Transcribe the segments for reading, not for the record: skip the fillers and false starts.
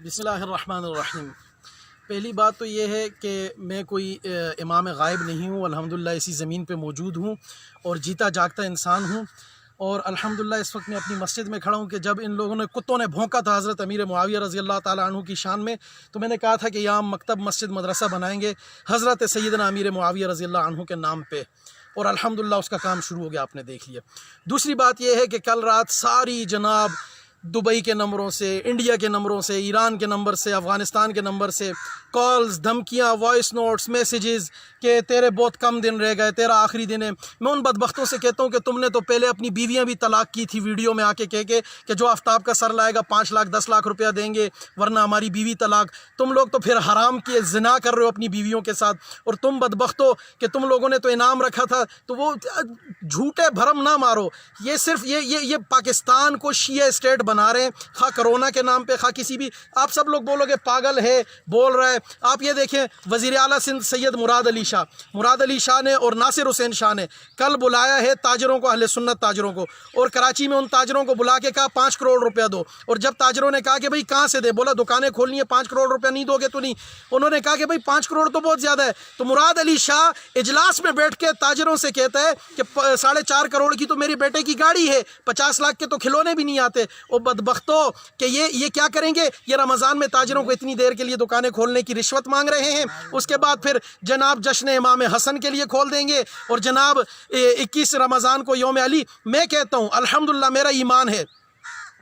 بسم اللہ الرحمن الرحیم۔ پہلی بات تو یہ ہے کہ میں کوئی امام غائب نہیں ہوں، الحمدللہ اسی زمین پہ موجود ہوں اور جیتا جاگتا انسان ہوں، اور الحمدللہ اس وقت میں اپنی مسجد میں کھڑا ہوں کہ جب ان لوگوں نے کتوں نے بھونکا تھا حضرت امیر معاویہ رضی اللہ تعالیٰ عنہ کی شان میں، تو میں نے کہا تھا کہ یہاں مکتب مسجد مدرسہ بنائیں گے حضرت سیدنا امیر معاویہ رضی اللہ عنہ کے نام پہ، اور الحمدللہ اس کا کام شروع ہو گیا، آپ نے دیکھ لیا۔ دوسری بات یہ ہے کہ کل رات ساری جناب دبئی کے نمبروں سے، انڈیا کے نمبروں سے، ایران کے نمبر سے، افغانستان کے نمبر سے کالز، دھمکیاں، وائس نوٹس، میسیجز کہ تیرے بہت کم دن رہ گئے، تیرا آخری دن ہے۔ میں ان بدبختوں سے کہتا ہوں کہ تم نے تو پہلے اپنی بیویاں بھی طلاق کی تھی ویڈیو میں آ کے کہہ کے کہ جو آفتاب کا سر لائے گا 5 لاکھ 10 لاکھ روپیہ دیں گے ورنہ ہماری بیوی طلاق۔ تم لوگ تو پھر حرام کی زنا کر رہے ہو اپنی بیویوں کے ساتھ، اور تم بدبختو کہ تم لوگوں نے تو انعام رکھا تھا، تو وہ جھوٹے بھرم نہ مارو۔ یہ صرف یہ پاکستان کو شیعہ اسٹیٹ بنا رہے ہیں، خواہ کرونا کے نام پہ، خواہ کسی بھی، آپ سب لوگ بولو گے پاگل ہے بول رہا ہے۔ آپ یہ دیکھیں وزیر اعلیٰ سندھ سید مراد علی شاہ نے اور ناصر حسین شاہ نے کل بلایا ہے تاجروں کو، اہل سنت تاجروں کو، اور کراچی میں ان تاجروں کو بلا کے کہا 5 کروڑ روپیہ دو، اور جب تاجروں نے کہا کہ بھئی کہاں سے دے، بولا دکانیں کھولنی ہے 5 کروڑ روپیہ نہیں دو گے تو نہیں۔ انہوں نے کہا کہ بھئی 5 کروڑ تو بہت زیادہ ہے، تو مراد علی شاہ اجلاس میں بیٹھ کے تاجروں سے کہتا ہے کہ 4.5 کروڑ کی تو میرے بیٹے کی گاڑی ہے، 50 لاکھ کے تو کھلونے بھی نہیں آتے۔ وہ بدبختو کہ یہ کیا کریں گے، یہ رمضان میں تاجروں کو اتنی دیر کے لیے دکانیں کھولنے کی رشوت مانگ رہے ہیں، اس کے بعد پھر جناب جشن امام حسن کے لیے کھول دیں گے، اور جناب 21 رمضان کو یوم علی۔ میں کہتا ہوں الحمدللہ میرا ایمان ہے،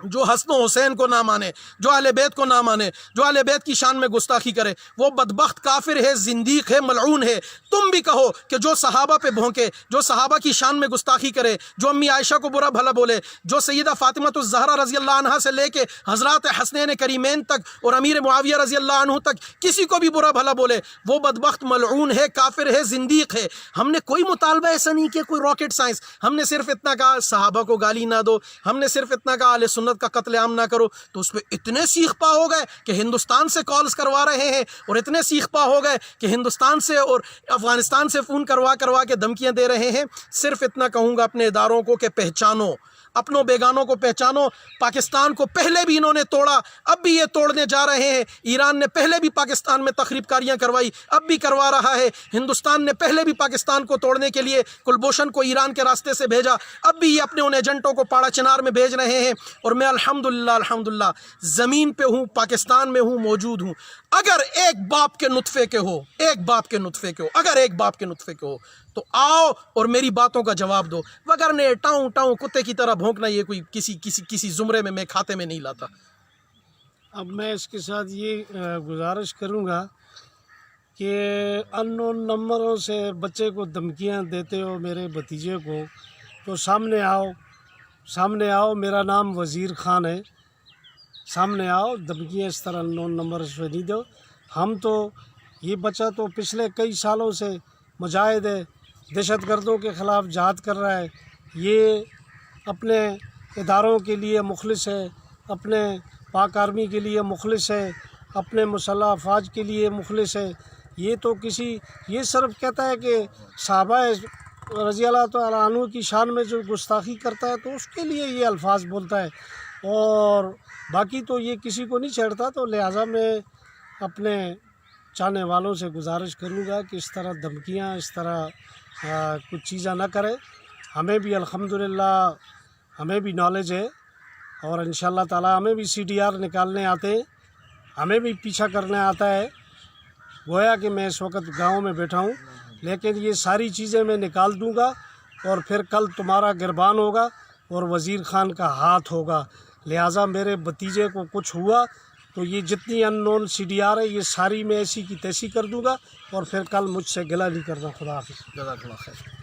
جو حسن و حسین کو نہ مانے، جو اہل بیت کو نہ مانے، جو اہل بیت کی شان میں گستاخی کرے، وہ بدبخت کافر ہے، زندیق ہے، ملعون ہے۔ تم بھی کہو کہ جو صحابہ پہ بھونکے، جو صحابہ کی شان میں گستاخی کرے، جو امی عائشہ کو برا بھلا بولے، جو سیدہ فاطمہ الزہرا رضی اللہ عنہا سے لے کے حضرات حسنین کریمین تک اور امیر معاویہ رضی اللہ عنہ تک کسی کو بھی برا بھلا بولے، وہ بدبخت ملعون ہے، کافر ہے، زندیق ہے۔ ہم نے کوئی مطالبہ ایسا نہیں کیا، کوئی راکٹ سائنس، ہم نے صرف اتنا کہا صحابہ کو گالی نہ دو، ہم نے صرف اتنا کہا اہل سنت کا قتل عام نہ کرو، تو اس پہ اتنے سیخ پا ہو گئے کہ ہندوستان سے کالز کروا رہے ہیں، اور اتنے سیخ پا ہو گئے کہ ہندوستان سے اور افغانستان سے فون کروا کے دھمکیاں دے رہے ہیں۔ صرف اتنا کہوں گا اپنے اداروں کو کہ پہچانو، اپنوں بیگانوں کو پہچانو۔ پاکستان کو پہلے بھی انہوں نے توڑا، اب بھی یہ توڑنے جا رہے ہیں۔ ایران نے پہلے بھی پاکستان میں تخریب کاریاں کروائی، اب بھی کروا رہا ہے۔ ہندوستان نے پہلے بھی پاکستان کو توڑنے کے لیے کلبھوشن کو ایران کے راستے سے بھیجا، اب بھی یہ اپنے ان ایجنٹوں کو پاڑا چنار میں بھیج رہے ہیں۔ اور میں الحمدللہ زمین پہ ہوں، پاکستان میں ہوں، موجود ہوں۔ اگر ایک باپ کے نطفے کے ہو، اگر ایک باپ کے نطفے کے ہو تو آؤ اور میری باتوں کا جواب دو، وگرنہ ٹاؤں کتے کی طرح بھونکنا یہ کوئی کسی زمرے میں کھاتے میں نہیں لاتا۔ اب میں اس کے ساتھ یہ گزارش کروں گا کہ ان نون نمبروں سے بچے کو دھمکیاں دیتے ہو، میرے بھتیجے کو، تو سامنے آؤ، میرا نام وزیر خان ہے، سامنے آؤ، دھمکیاں اس طرح ان نون نمبر سے نہیں دو۔ ہم تو یہ بچہ تو پچھلے کئی سالوں سے مجاہد ہے، دہشت گردوں کے خلاف جہاد کر رہا ہے، یہ اپنے اداروں کے لیے مخلص ہے، اپنے پاک آرمی کے لیے مخلص ہے، اپنے مسلح افواج کے لیے مخلص ہے۔ یہ صرف کہتا ہے کہ صحابہ رضی اللہ تعالیٰ عنہ کی شان میں جو گستاخی کرتا ہے تو اس کے لیے یہ الفاظ بولتا ہے، اور باقی تو یہ کسی کو نہیں چھیڑتا۔ تو لہٰذا میں اپنے چاہنے والوں سے گزارش کروں گا کہ اس طرح دھمکیاں، اس طرح کچھ چیزیں نہ کریں۔ ہمیں بھی الحمدللہ ہمیں بھی نالج ہے، اور انشاءاللہ تعالی ہمیں بھی CDR نکالنے آتے ہیں، ہمیں بھی پیچھا کرنے آتا ہے۔ گویا کہ میں اس وقت گاؤں میں بیٹھا ہوں، لیکن یہ ساری چیزیں میں نکال دوں گا، اور پھر کل تمہارا گربان ہوگا اور وزیر خان کا ہاتھ ہوگا۔ لہٰذا میرے بھتیجے کو کچھ ہوا تو یہ جتنی ان نون CDR ہے یہ ساری میں ایسی کی تیسی کر دوں گا، اور پھر کل مجھ سے گلہ نہیں کرنا۔ خدا حافظ۔ جزاک اللہ خیر۔